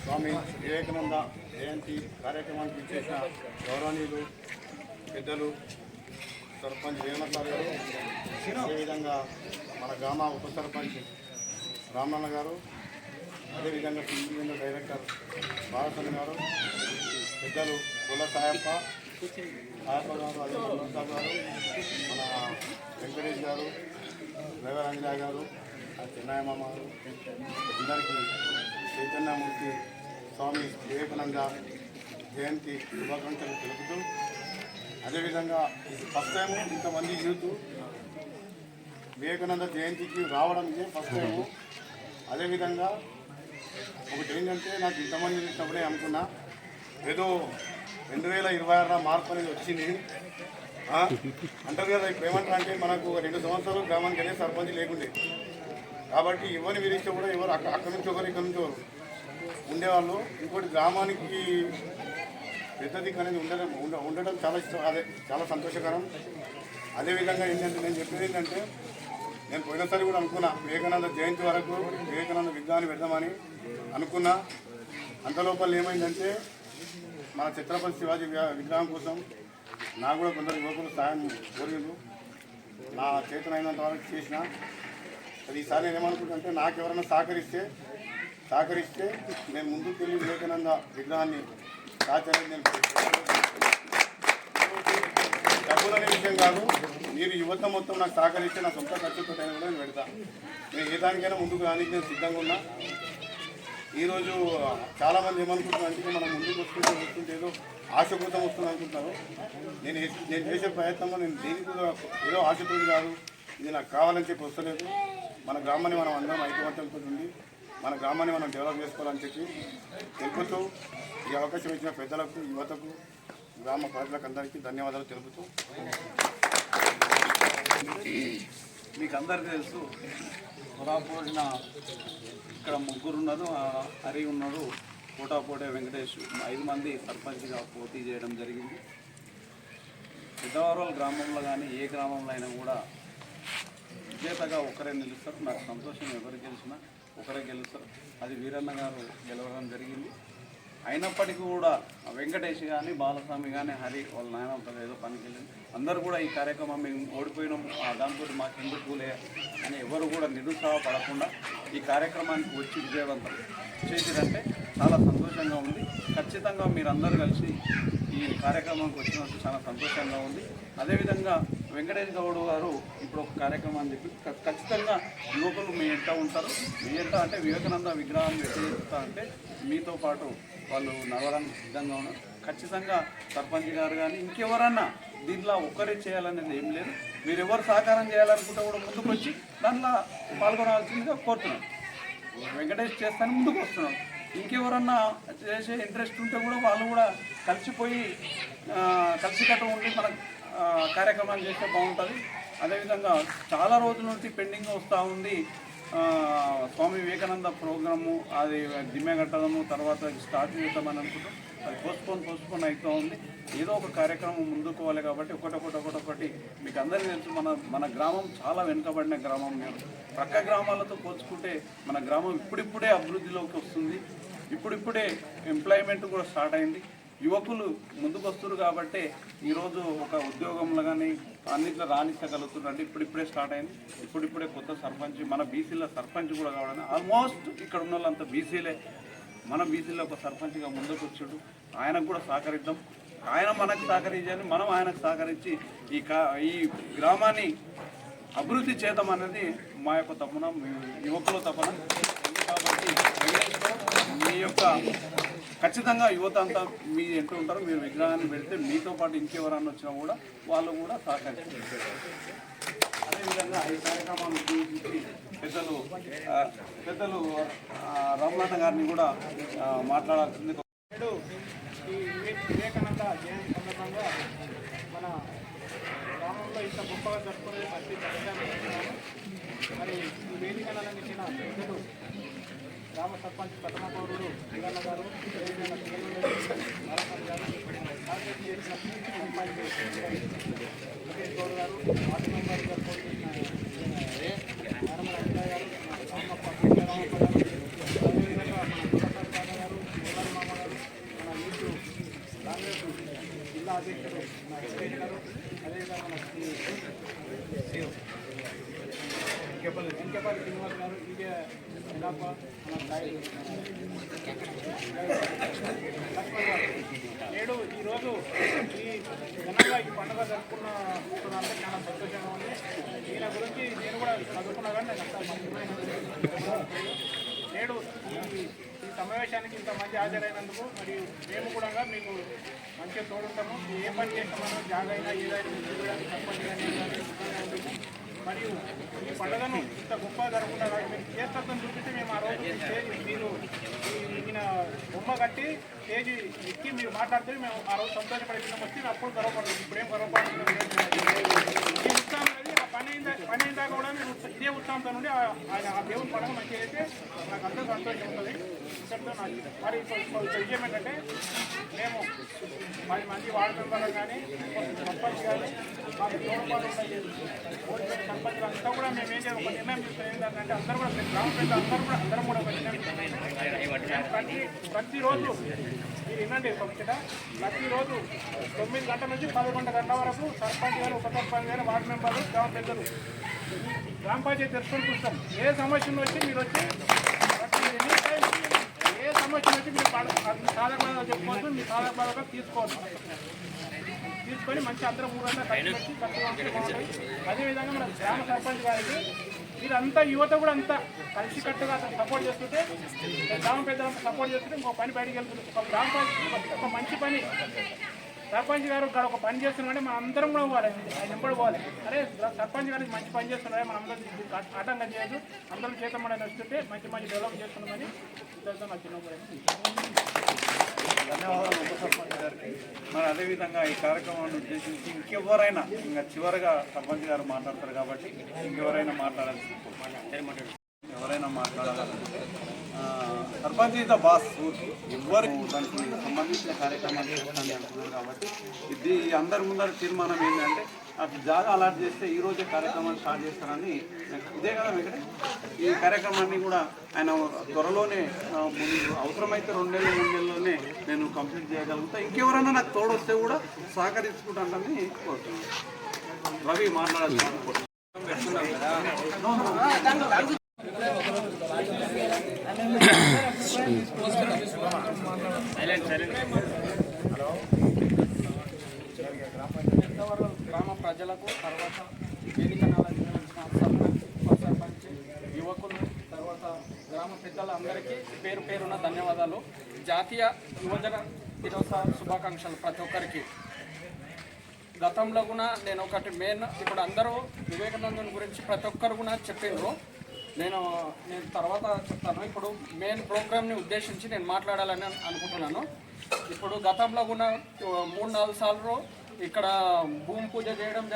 స్వామి వివేకానంద జయంతి కార్యక్రమానికి చేసిన గౌరవనీయులు పెద్దలు సర్పంచ్ రేవణసార్ గారు, అదేవిధంగా మన గ్రామ ఉప సర్పంచ్ రామన్న గారు, అదేవిధంగా టీవీ డైరెక్టర్ భారతన్ గారు, పెద్దలు కుల సాయప్ప గారు, అదే సార్ గారు, మన వెంకటేష్ గారు, రేవరంజరాయ్ గారు, చెన్నాయమ్మ గారు, అందరికీ చైతన్యమూర్తి స్వామి వివేకానంద జయంతి శుభాకాంక్షలు తెలుపుతూ, అదేవిధంగా ఫస్ట్ టైము ఇంతమంది యూత్ వివేకానంద జయంతికి రావడం ఇదే ఫస్ట్ టైము. అదేవిధంగా ఒకటి ఏంటంటే నాకు ఇంతమంది చూసినప్పుడే అనుకున్నా ఏదో 2026 మార్పు అనేది వచ్చింది అంటారు కదా. ఇప్పుడు ఏమంటారు అంటే మనకు 2 సంవత్సరాలు గ్రామానికి వెళ్ళే సర్పంచ్ లేకుండే కాబట్టి ఎవరిని విధిస్తే కూడా ఎవరు అక్కడి నుంచి ఒకరు ఇక్కడ నుంచి ఒకరు ఉండేవాళ్ళు. ఇంకోటి గ్రామానికి పెద్ద దిక్కు అనేది ఉండడం చాలా ఇష్టం, అదే చాలా సంతోషకరం. అదేవిధంగా ఏంటంటే నేను చెప్పేది ఏంటంటే, నేను పోయినసారి కూడా అనుకున్నా వివేకానంద జయంతి వరకు వివేకానంద విగ్రహాన్ని పెడదామని అనుకున్నా. అంతలోపల ఏమైందంటే మన ఛత్రపతి శివాజీ విగ్రహం కోసం నాకు కూడా కొందరు యువకులు సాయం కోరిండు. నా చేతనైనంత వరకు చేసిన. అది ఈసారి నేను ఏమనుకుంటుంటే నాకు ఎవరైనా సహకరిస్తే నేను ముందుకు వెళ్ళి వివేకానంద విగ్రహాన్ని సాధ్యమని నేను డబ్బులనే విషయం కాదు, మీరు యువత మొత్తం నాకు సహకరిస్తే నా సొంత ఖర్చుతో కూడా నేను పెడతాను. నేను ఏ దానికైనా ముందుకు రానికి నేను సిద్ధంగా ఉన్నా. ఈరోజు చాలామంది ఏమనుకుంటున్నారు అంటే మనం ముందుకు వస్తుంటే ఏదో ఆశ కోసం వస్తుంది అనుకుంటారు. నేను చేసే ప్రయత్నంలో నేను దేనికి ఏదో ఆశతో కాదు, ఇది నాకు కావాలని చెప్పి వస్తలేదు. మన గ్రామాన్ని మనం అందరం ఐకమత్యంతో ఉండి మన గ్రామాన్ని మనం డెవలప్ చేసుకోవాలని చెప్పి తెలుపుతూ ఈ అవకాశం ఇచ్చిన పెద్దలకు, యువతకు, గ్రామ ప్రజలకు అందరికీ ధన్యవాదాలు తెలుపుతూ, మీకు అందరికీ తెలుసు పొరాపోడిన ఇక్కడ ముగ్గురు ఉన్నారు, హరి ఉన్నాడు, పోటాపోటే వెంకటేష్, 5 మంది సర్పంచ్గా పోటీ చేయడం జరిగింది. పెద్దవారాల గ్రామంలో కానీ ఏ గ్రామంలో అయినా కూడా విజేతగా ఒకరే నిలుస్తారు. నాకు సంతోషం, ఎవరు గెలిచినా ఒకరే గెలుస్తారు. అది వీరన్న గారు గెలవడం జరిగింది. అయినప్పటికీ కూడా వెంకటేష్ కానీ, బాలస్వామి కానీ, హరి వాళ్ళ నాయన ఏదో పనికి వెళ్ళింది. అందరూ కూడా ఈ కార్యక్రమం మేము ఓడిపోయినాం దాంతో మాకు ఎందుకులే అని ఎవరు కూడా నిరుత్సాహపడకుండా ఈ కార్యక్రమానికి వచ్చి విజయవంతం చేసిరంటే చాలా సంతోషంగా ఉంది. ఖచ్చితంగా మీరందరూ కలిసి ఈ కార్యక్రమానికి వచ్చినందుకు చాలా సంతోషంగా ఉంది. అదేవిధంగా వెంకటేష్ గౌడ్ గారు ఇప్పుడు ఒక కార్యక్రమాన్ని చెప్పి ఖచ్చితంగా యువకులు మీ ఎంట ఉంటారు. మీ ఎంట అంటే వివేకానంద విగ్రహాన్ని వ్యతిరేకిస్తా అంటే మీతో పాటు వాళ్ళు నడవడానికి సిద్ధంగా ఉన్నారు. ఖచ్చితంగా సర్పంచ్ గారు కానీ ఇంకెవరన్నా దీంట్లో ఒక్కరే చేయాలనేది ఏం లేదు. మీరు ఎవరు సహకారం చేయాలనుకుంటే కూడా ముందుకు వచ్చి దాంట్లో పాల్గొనాల్సిందిగా కోరుతున్నాం. వెంకటేష్ చేస్తాను ముందుకు వస్తున్నాం. ఇంకెవరన్నా చేసే ఇంట్రెస్ట్ ఉంటే కూడా వాళ్ళు కూడా కలిసిపోయి కలిసికట్టు ఉండి మన కార్యక్రమాలు చేస్తే బాగుంటుంది. అదేవిధంగా చాలా రోజుల నుంచి పెండింగ్ వస్తూ ఉంది స్వామి వివేకానంద ప్రోగ్రాము, అది దిమ్మె కట్టడము, తర్వాత స్టార్ట్ చేద్దామని అనుకుంటాం. అది పోస్ట్పోన్ అవుతూ ఉంది. ఏదో ఒక కార్యక్రమం ముందుకోవాలి కాబట్టి ఒకటి మీకు అందరికీ తెలుసు, మన గ్రామం చాలా వెనుకబడిన గ్రామం. మేము ప్రక్క గ్రామాలతో పోల్చుకుంటే మన గ్రామం ఇప్పుడిప్పుడే అభివృద్ధిలోకి వస్తుంది. ఇప్పుడిప్పుడే ఎంప్లాయ్మెంట్ కూడా స్టార్ట్ అయింది. యువకులు ముందుకు వస్తున్నారు కాబట్టి ఈరోజు ఒక ఉద్యోగంలో కానీ అన్నింటిలో రాణించగలుగుతున్నారు. అంటే ఇప్పుడిప్పుడే స్టార్ట్ అయింది. ఇప్పుడిప్పుడే కొత్త సర్పంచ్, మన బీసీలో సర్పంచ్ కూడా కావడం ఆల్మోస్ట్ ఇక్కడ ఉన్న వాళ్ళంతా బీసీలే. మన బీసీలో ఒక సర్పంచ్గా ముందుకు వచ్చాడు. ఆయనకు కూడా సహకరిద్దాం. ఆయన మనకు సహకరించాలి, మనం ఆయనకు సహకరించి ఈ గ్రామాన్ని అభివృద్ధి చేద్దాం అనేది మా యొక్క తపన, యువకుల తపన. కాబట్టి మీ యొక్క ఖచ్చితంగా యువత అంతా మీ ఎంటూ ఉంటారు. మీరు విగ్రహాన్ని పెడితే మీతో పాటు ఇంకెవరన్నా వచ్చినా కూడా వాళ్ళు కూడా సహకరిస్తారు. అదేవిధంగా ఈ కార్యక్రమాన్ని గురించి పెద్దలు రమణ గారిని కూడా మాట్లాడాల్సింది. ఈ వివేకానంద జయంతి సందర్భంగా మన గ్రామంలో ఇంత గొప్పగా జరుపుకునేది ప్రతి మరి ఈ వేదికను అందించిన పెద్దలు గ్రామ సర్పంచ్ ప్రథమ పౌరుడు వీరన్న గారు, ముఖేష్ గౌడ్ గారు, వార్డు మెంబర్ గారు, జిల్లా అధ్యక్షుడు వెంకటేష్ గారు, అదేవిధంగా మన వెంకపల్లి శ్రీనివాస్ గారు, ఇదే నేడు ఈరోజు ఈ ఘనంగా ఈ పండుగ జరుపుకున్నంటే చాలా సంతోషంగా ఉంది. ఈయన గురించి నేను కూడా చదువుకున్నా కానీ నేను అంత మర్చిపోయిన నేడు ఈ సమావేశానికి ఇంతమంది హాజరైనందుకు మరియు మేము కూడా మీకు మంచిగా తోడుంటాము. ఏ పని చేస్తామో జాగైనా ఏదైనా చూడడానికి తప్పని మరియు ఈ పండుగను ఇంత గొప్పగా జరగకుండా మీరు చేస్తని చూపిస్తే మేము ఆ రోజు మీరు ఈయన బొమ్మ కట్టి స్టేజ్ ఎక్కి మీరు మాట్లాడితే మేము ఆ రోజు సంతోషపడే వచ్చి అప్పుడు గర్వపడుతుంది. ఇప్పుడేం గర్వపడుతున్నాం. ఈ ఉత్సాహం అనేది పని అయిందా కూడా నేను ఇదే ఉత్సాహంతో నుండి ఆయన ఆ దేవుని పడక మంచిగా అయితే నాకు అంతా సంతోషం ఉంటుంది. ఇంతటితో నాకు మరి విషయం ఏంటంటే మేము 10 మంది వార్డు మెంబర్లు కానీ సర్పంచ్ కానీ మాకు తోడుపాటు సర్పంచ్ అంతా కూడా మేము ఏం చేయాలి ఒక నిర్ణయం తీసుకుని ఏంటంటే అందరూ కూడా గ్రామ పెద్దలు అందరం కూడా ఒక నిర్ణయం ప్రతిరోజు మీరు వినండి ముఖ్యంగా ప్రతిరోజు 9 గంటల నుంచి 11 గంటల వరకు సర్పంచ్ గారు ఉప సర్పంచ్ గారు వార్డు మెంబర్లు గ్రామ పెద్దలు గ్రామ పంచాయతీ తెలుసుకొని చూస్తాం. ఏ సమస్యను వచ్చి మీరు వచ్చి ఏ సమస్యను వచ్చి మీరు సాధక బాధగా చెప్పుకోవచ్చు, మీ సాధక బాధగా తీసుకోవచ్చు. తీసుకొని మంచి అందరం ఊరంతా కలిసి అదేవిధంగా మన గ్రామ సర్పంచ్ గారికి మీరంతా యువత కూడా అంతా కలిసికట్టుగా సపోర్ట్ చేస్తుంటే గ్రామ పెద్దలంతా సపోర్ట్ చేస్తుంటే ఇంకో పని బయటకు వెళ్తుంది. ఒక గ్రామ పంచాయతీ ఒక మంచి పని సర్పంచ్ గారు ఒక పని చేస్తున్నామంటే మనం అందరం కూడా పోవాలి, ఆయన ఎంబడి పోవాలి. అరే సర్పంచ్ గారికి మంచి పని చేస్తున్నారే మనం అందరం ఆటంకం చేయదు, అందరం చేతం కూడా వస్తుంటే మంచి డెవలప్ చేస్తున్నామని నాకు చిన్న ధన్యవాదాలు ఉప సర్పంచ్ గారికి. మరి అదేవిధంగా ఈ కార్యక్రమాన్ని ఉద్దేశించి ఇంకెవరైనా ఇంకా చివరిగా సర్పంచ్ గారు మాట్లాడతారు కాబట్టి ఇంకెవరైనా మాట్లాడాల్సి ఎవరైనా మాట్లాడాలనుకుంటే సర్పంచ్ ఈజ్ ద బాస్. ఎవ్వరు దానికి సంబంధించిన కార్యక్రమాలు చేస్తాను అంటున్నారు కాబట్టి ఇది అందరి ముందర తీర్మానం ఏంటంటే నాకు జాగా అలాట్ చేస్తే ఈరోజే కార్యక్రమాన్ని స్టార్ట్ చేస్తానని ఇదే కదా వెంకటే. ఈ కార్యక్రమాన్ని కూడా ఆయన త్వరలోనే ముందు అవసరమైతే 2 నెలలు 3 నెలల్లోనే నేను కంప్లీట్ చేయగలుగుతా. ఇంకెవరైనా నాకు తోడొస్తే కూడా సహకరించుకుంటానని కోరుతున్నాను. రవి మాట్లాడాలి. గ్రామ ప్రజలకు తర్వాత వేదిక సర్పంచ్ యువకులు తర్వాత గ్రామ పెద్దలందరికీ పేరు పేరున ధన్యవాదాలు. జాతీయ యువజన దినోత్సవ శుభాకాంక్షలు ప్రతి ఒక్కరికి. గతంలో కూడా నేను ఒకటి మెయిన్ ఇప్పుడు అందరూ వివేకానందుని గురించి ప్రతి ఒక్కరు కూడా చెప్పిండ్రు. నేను తర్వాత చెప్తాను. ఇప్పుడు మెయిన్ ప్రోగ్రామ్ని ఉద్దేశించి నేను మాట్లాడాలని అనుకుంటున్నాను. ఇప్పుడు గతంలో కూడా 3-4 సార్లు ఇక్కడ భూమి పూజ తీయడం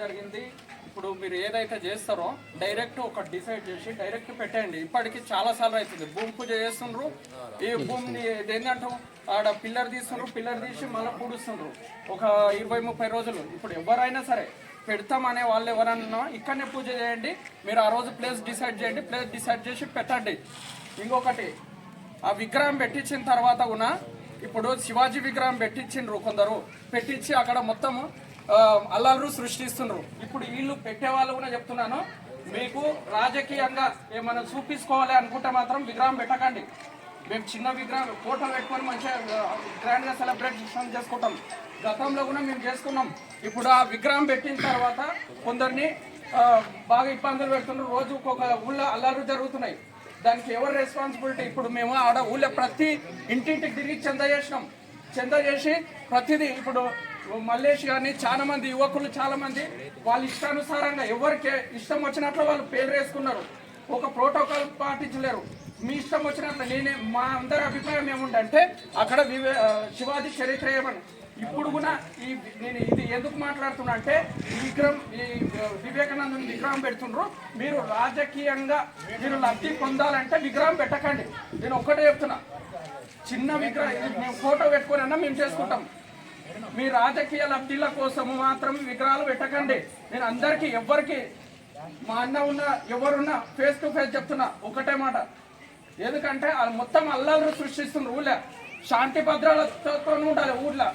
జరిగింది. ఇప్పుడు మీరు ఏదైతే చేస్తారో డైరెక్ట్ ఒక డిసైడ్ చేసి డైరెక్ట్ పెట్టేయండి. ఇప్పటికి చాలా సార్లు అవుతుంది భూమి పూజ చేస్తుండ్రు. ఈ భూమిని ఏంటంటాం ఆడ పిల్లర్ తీసి మళ్ళీ పూడుస్తుండ్రు ఒక 20-30 రోజులు. ఇప్పుడు ఎవరైనా సరే పెడతామనే వాళ్ళు ఎవరన్నా ఇక్కడనే పూజ చేయండి. మీరు ఆ రోజు ప్లేస్ డిసైడ్ చేయండి, ప్లేస్ డిసైడ్ చేసి పెట్టండి. ఇంకొకటి ఆ విగ్రహం పెట్టించిన తర్వాత కూడా ఇప్పుడు శివాజీ విగ్రహం పెట్టించిండ్రు కొందరు, పెట్టించి అక్కడ మొత్తము అల్లర్లు సృష్టిస్తుండ్రు. ఇప్పుడు వీళ్ళు పెట్టే వాళ్ళు కూడా చెప్తున్నాను, మీకు రాజకీయంగా ఏమైనా చూపించుకోవాలి అనుకుంటే మాత్రం విగ్రహం పెట్టకండి. మేము చిన్న విగ్రహం ఫోటో పెట్టుకొని మంచిగా గ్రాండ్గా సెలబ్రేషన్ చేసుకుంటాం. గతంలో కూడా మేము చేసుకున్నాం. ఇప్పుడు ఆ విగ్రహం పెట్టిన తర్వాత కొందరిని బాగా ఇబ్బందులు పెడుతున్నారు. రోజు ఒక్కొక్క ఊళ్ళో అల్లర్లు జరుగుతున్నాయి. దానికి ఎవరు రెస్పాన్సిబిలిటీ? ఇప్పుడు మేము ఆడ ఊళ్ళో ప్రతి ఇంటింటికి తిరిగి చందా చేసి ప్రతిదీ ఇప్పుడు మల్లేష్ కానీ చాలా మంది యువకులు చాలా మంది వాళ్ళ ఇష్టానుసారంగా ఎవరికి ఇష్టం వచ్చినట్లు వాళ్ళు పేరు వేసుకున్నారు. ఒక ప్రోటోకాల్ పాటించలేరు. మీ ఇష్టం వచ్చినట్లు మా అందరి అభిప్రాయం ఏముందంటే అక్కడ శివాజీ చరిత్ర ఏమని ఇప్పుడు కూడా నేను ఇది ఎందుకు మాట్లాడుతున్నా అంటే ఈ వివేకానందుని విగ్రహం పెడుతుండ్రు. మీరు రాజకీయంగా మీరు లబ్ధి పొందాలంటే విగ్రహం పెట్టకండి. నేను ఒక్కటే చెప్తున్నా, చిన్న విగ్రహం మేము ఫోటో పెట్టుకొని అన్నా మేము చేసుకుంటాం. మీ రాజకీయ లబ్ధిల కోసము మాత్రం విగ్రహాలు పెట్టకండి. నేను అందరికీ ఎవరికి మా అన్న ఉన్న ఎవరున్నా ఫేస్ టు ఫేస్ చెప్తున్నా ఒకటే మాట. ఎందుకంటే మొత్తం అల్లాలు సృష్టిస్తున్నారు. ఊళ్ళో శాంతి భద్రాలతో ఉండాలి. ఊళ్ళో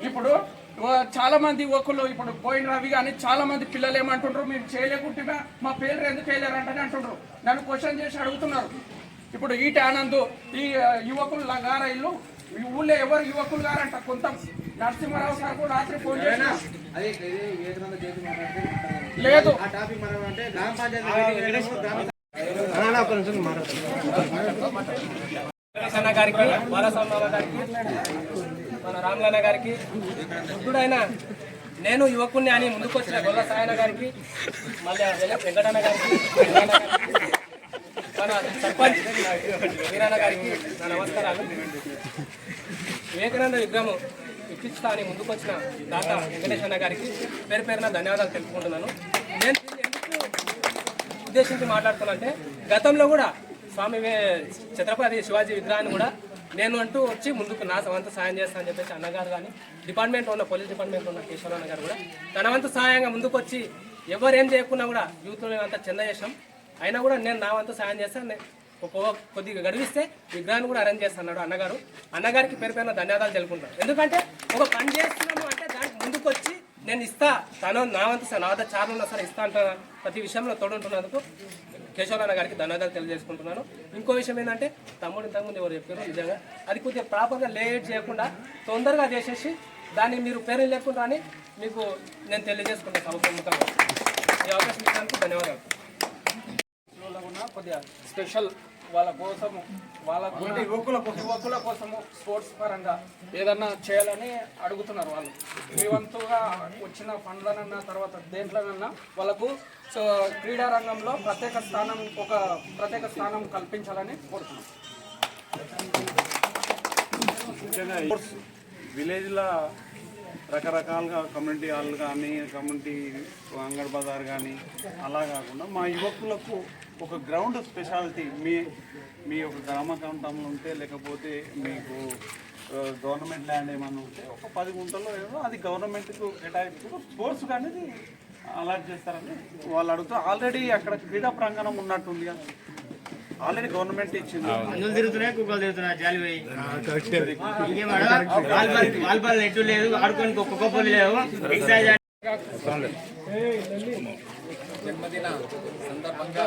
ఇప్పుడు చాలా మంది యువకులు ఇప్పుడు పోయిన రవి కానీ చాలా మంది పిల్లలు ఏమంటుండ్రు, మేము చేయలేకుంటున్నా మా పేర్లు ఎందుకు చేయలేరంటని అంటుండ్రు. నన్ను క్వశ్చన్ చేసి అడుగుతున్నారు. ఇప్పుడు ఈటి ఆనంద్ ఈ యువకులు గారా ఇల్లు ఈ ఊళ్ళో ఎవరు యువకులు గారంట. కొంత నరసింహారావు సార్ కూడా రాత్రి ఫోన్ చేసిన లేదు గారికి బాలస్వామి గారికి మన రామలన్న గారికి వృద్ధుడైన నేను యువకుణ్ణి అని ముందుకు వచ్చిన గొల్ల సాయన గారికి మళ్ళీ వెంకటన్న గారికి మన సర్పంచ్ వీరన్న గారికి నా నమస్కారాలు. వివేకానంద విగ్రహం ఇప్పిస్తా అని ముందుకొచ్చిన దాత వెంకటేష్ అన్న గారికి పేరు పేరున ధన్యవాదాలు తెలుపుకుంటున్నాను. నేను ఎందుకు ఉద్దేశించి మాట్లాడుతున్నానంటే గతంలో కూడా స్వామి ఛత్రపతి శివాజీ విగ్రహాన్ని కూడా నేను అంటూ వచ్చి ముందుకు నా వంతు సాయం చేస్తానని చెప్పేసి అన్నగారు కానీ డిపార్ట్మెంట్లో ఉన్న పోలీస్ డిపార్ట్మెంట్లో ఉన్న కేశవరావు అన్న గారు కూడా తన వంతు సహాయంగా ముందుకు వచ్చి ఎవరేం చేయకుండా కూడా యూత్లో అంతా చెంద చేసాం. అయినా కూడా నేను నా వంతు సాయం చేస్తాను, కొద్దిగా గడివిస్తే విగ్రహాన్ని కూడా అరేంజ్ చేస్తున్నాడు అన్నగారు. అన్నగారికి పేరు పేరున ధన్యవాదాలు తెలుపుకుంటాను. ఎందుకంటే ఒక పని చేస్తున్నాము అంటే దానికి ముందుకు వచ్చి నేను ఇస్తా, తను నా వంతు నా వద్ద చార్లు ఉన్నా సరే ఇస్తా అంటున్నా, ప్రతి విషయంలో తోడుంటున్నందుకు కేశవరావు గారికి ధన్యవాదాలు తెలియజేసుకుంటున్నాను. ఇంకో విషయం ఏంటంటే తమ్ముడు ఇంతకుముందు ఎవరు చెప్పారు నిజంగా అది కొద్దిగా ప్రాపర్గా లేట్ చేయకుండా తొందరగా చేసేసి దాన్ని మీరు పేరు లేకుండా అని మీకు నేను తెలియజేసుకుంటాను. సౌకర్యంగా ఈ అవకాశం ఇచ్చినందుకు ధన్యవాదాలు. కొద్దిగా స్పెషల్ వాళ్ళ కోసము యువకుల కోసము స్పోర్ట్స్ పరంగా ఏదన్నా చేయాలని అడుగుతున్నారు వాళ్ళు. మీ వంతుగా వచ్చిన ఫండ్లనన్నా తర్వాత దేంట్లోనన్నా వాళ్ళకు క్రీడా రంగంలో ప్రత్యేక స్థానం కల్పించాలని కోరుతున్నాం. విలేజ్లో రకరకాలుగా కమ్యూనిటీ హాల్ కానీ కమ్యూనిటీ అంగడి బజార్ కానీ అలా కాకుండా మా యువకులకు ఒక గ్రౌండ్ స్పెషాలిటీ మీ యొక్క గ్రామ ప్రాంతంలో ఉంటే లేకపోతే మీకు గవర్నమెంట్ ల్యాండ్ ఏమన్నా ఉంటే ఒక 10 గుంటల్లో ఏదో అది గవర్నమెంట్కు కేటాయింపు స్పోర్ట్స్ అనేది అలాట్ చేస్తారని వాళ్ళు అడుగుతారు. ఆల్రెడీ అక్కడ క్రీడా ప్రాంగణం ఉన్నట్టుంది, ఆల్రెడీ గవర్నమెంట్ ఇచ్చింది. అందులో తిరుగుతున్నాయి, కుక్కలు తిరుగుతున్నాయి, జాలి పోయి వాల్పాలు నెట్టు లేదు, ఆడుకోనికి ఒక్క గొప్పలు లేవు. జన్మదిన సందర్భంగా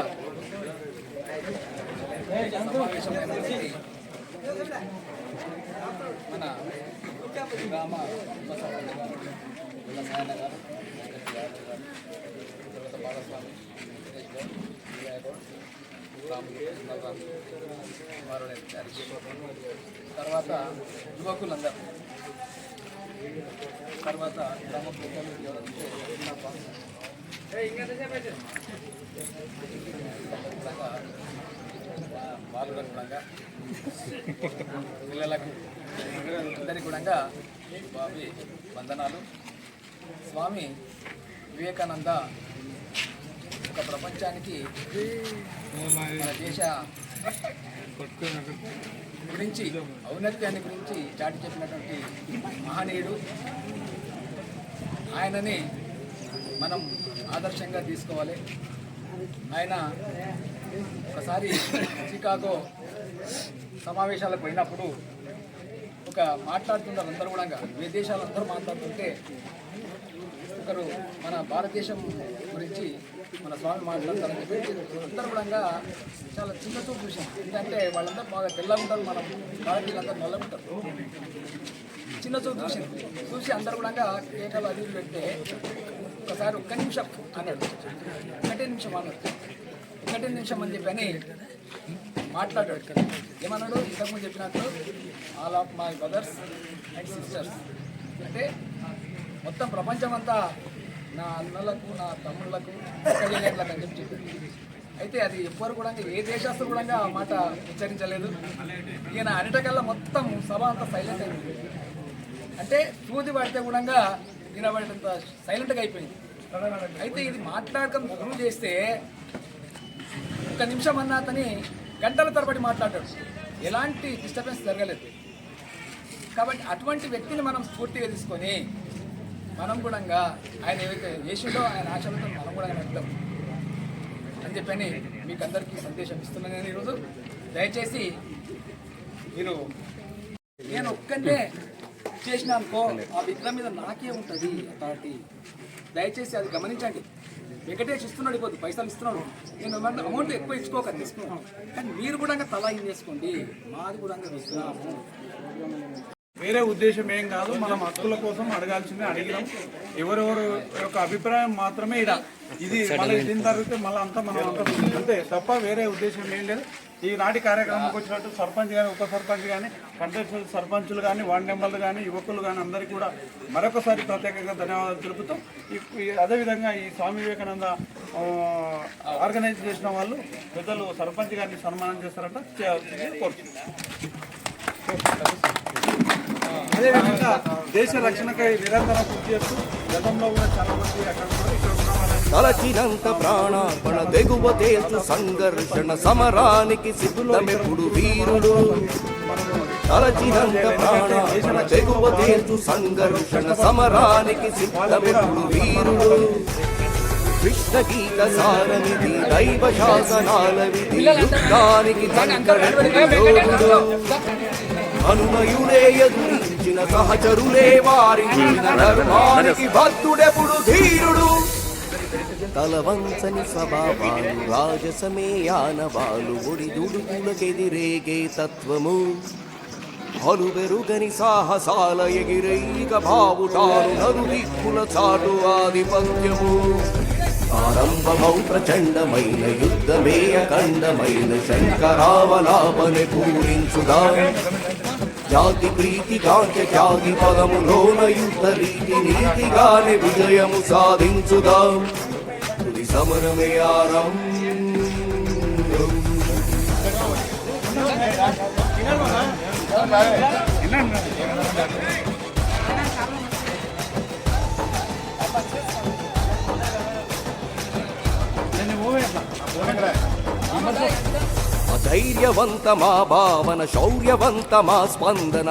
మన గ్రామ తర్వాత బాలస్వామి తర్వాత యువకులందరూ తర్వాత గ్రామ ప్రజలు పాల్గొనకుండా పిల్లలకు అందరికీ కూడా బాబీ వందనాలు. స్వామి వివేకానంద ఒక ప్రపంచానికి మన దేశ గురించి ఔన్నత్యాన్ని గురించి చాటి చెప్పినటువంటి మహనీయుడు. ఆయనని మనం ఆదర్శంగా తీసుకోవాలి. ఆయన ఒకసారి చికాగో సమావేశాలకు పోయినప్పుడు ఒక మాట్లాడుతున్నారు అందరూ కూడా, విదేశాలందరూ మాట్లాడుతుంటే ఒకరు మన భారతదేశం గురించి మన స్వామి మాట్లాడతారని చెప్పి అందరూ కూడా చాలా చిన్న చూపు చూసాం. ఎందుకంటే వాళ్ళందరూ బాగా తెల్లగా ఉంటారు, మనం భారతీయులందరూ నల్లగా ఉంటారు. చిన్న చూపు చూసి అందరూ కూడా కేకలు అది పెడితే ఒకసారి ఒక్క నిమిషం అన్నాడు, ఒకటే నిమిషం అన్నాడు. ఒకటే నిమిషం అని చెప్పని మాట్లాడాడు. ఏమన్నాడు? ఇంతకుముందు చెప్పినట్టు all of my brothers and sisters, అంటే మొత్తం ప్రపంచం అంతా నా అన్నలకు నా తమ్ముళ్ళకు ఒక్కజేయట్లకు అని చెప్పి చెప్పాడు. అయితే అది ఎవ్వరు కూడా ఏ దేశస్తులు కూడా ఆ మాట ఉచ్చరించలేదు. ఈయన అనేటకల్లా మొత్తం సభ అంతా సైలెంట్ అయిపోయింది. అంటే చూది పడితే కూడా ఈయన పడేంత సైలెంట్గా అయిపోయింది. అయితే ఇది మాట్లాడకం గురువు చేస్తే ఒక నిమిషం అన్న అతని గంటల తరబడి మాట్లాడాడు, ఎలాంటి డిస్టర్బెన్స్ జరగలేదు. కాబట్టి అటువంటి వ్యక్తిని మనం స్ఫూర్తిగా తీసుకొని మనం కూడా ఆయన ఏవైతే చేసిండో ఆయన ఆశలతో మనం కూడా నడుద్దాం అని చెప్పని మీకు అందరికీ సందేశం ఇస్తున్నాను. నేను ఈరోజు దయచేసి మీరు నేను ఒక్కటే చేసిన అనుకో ఆ విగ్రహం మీద నాకే ఉంటుంది అథారిటీ. దయచేసి అది గమనించండి. వెంకటేష్ ఇస్తున్నాడు, ఇవ్వద్దు, పైసలు ఇస్తున్నాడు, నేను అమౌంట్ ఎక్కువ ఇచ్చుకోకండి, తీసుకున్నాను. కానీ మీరు కూడా తలా ఏం చేసుకోండి, మాది కూడా విగ్రహము. వేరే ఉద్దేశం ఏం కాదు, మనం హక్కుల కోసం అడగాల్సిందే అడిగినాం. ఎవరెవరు యొక్క అభిప్రాయం మాత్రమే ఇది మళ్ళీ దీని తర్వాత మళ్ళీ అంతా మనం అంతే తప్ప వేరే ఉద్దేశం ఏం లేదు. ఈనాటి కార్యక్రమంకి వచ్చినట్టు సర్పంచ్ కానీ ఉప సర్పంచ్ కానీ కంటెస్టెడ్ సర్పంచులు కానీ వార్డు మెంబర్లు కానీ యువకులు కానీ అందరికీ కూడా మరొకసారి ప్రత్యేకంగా ధన్యవాదాలు తెలుపుతూ అదేవిధంగా ఈ స్వామి వివేకానంద ఆర్గనైజ్ చేసిన వాళ్ళు పెద్దలు సర్పంచ్ గారిని సన్మానం చేస్తారంట, చేయాల్సింది కోరుతున్నాను. అదేవిధంగా దేశ రక్షణకై నిరంతరం కృషి చేస్తూ గతంలో కూడా చాలా మంది అక్కడ ఉన్నారు, ఇక్కడ ఉన్న వాళ్ళని తలచినంత ప్రాణార్పణ తెగువ తేల్చు సంఘర్షణ సమరానికి సిద్ధమెప్పుడు వీరుడు తలచినంత ప్రాణార్పణ తెగువ తేల్చు సంఘర్షణ సమరానికి సిద్ధమెప్పుడు వీరుడు కృష్ణ గీత సారమిది దైవ శాసనాల విధి యుద్ధానికి సంకల్పుడు అనునయులే ఎదురించిన సహచరులే వారికి ధర్మానికి భక్తుడెప్పుడు ధీరుడు తలవంచని స్వభావాలు రాజసమేయానవాలు ఒడిదుడుకులకెదిరేగే తత్వము హలుబెరుగని సాహసాల ఎగిరైక బావుటాను నలుదిక్కుల చాటు ఆధిపత్యము ఆరంభమౌ ప్రచండమైన యుద్ధమే అఖండమైన శంకరావలాపనే పూరించుదా జాతి ప్రీతి కాంక్ష జాతి పదములోన యుద్ధ రీతి నీతిగానే విజయము సాధించుదా తుది సమరమే ధైర్యవంతమా భావన శౌర్యవంతమా స్పందన